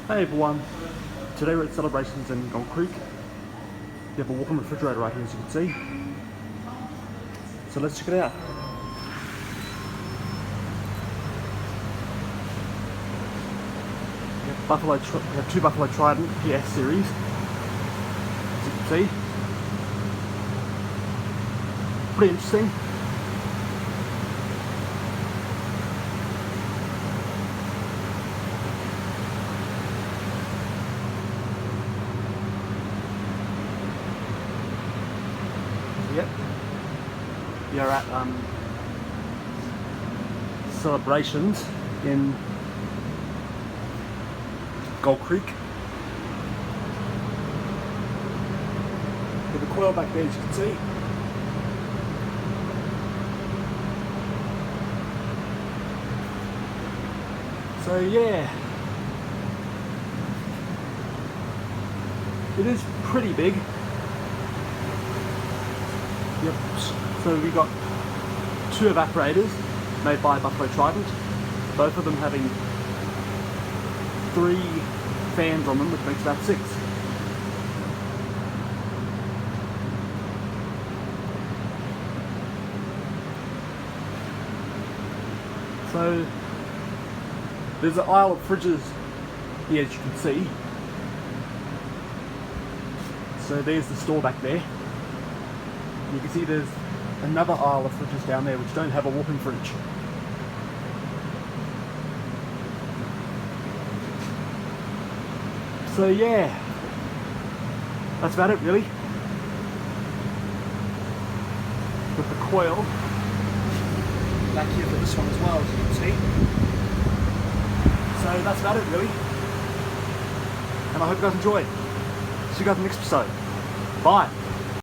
Hey everyone, today we're at Celebrations in Gold Creek. You have a walk-in refrigerator right here, as you can see. So let's check it out. We have two Buffalo Trident PS series, as you can see. Pretty interesting. Yep. We are at Celebrations in Gold Creek. With the coil back there, as you can see. So yeah, it is pretty big. Yep. So we got two evaporators made by Buffalo Trident, both of them having 3 fans on them, which makes about 6. So there's an aisle of fridges here, as you can see. So there's the store back there. You can see there's another aisle of fridges down there which don't have a walk-in fridge. So yeah, that's about it really. With the coil back here for this one as well, as you can see. So that's about it really. And I hope you guys enjoyed. See you guys in the next episode. Bye.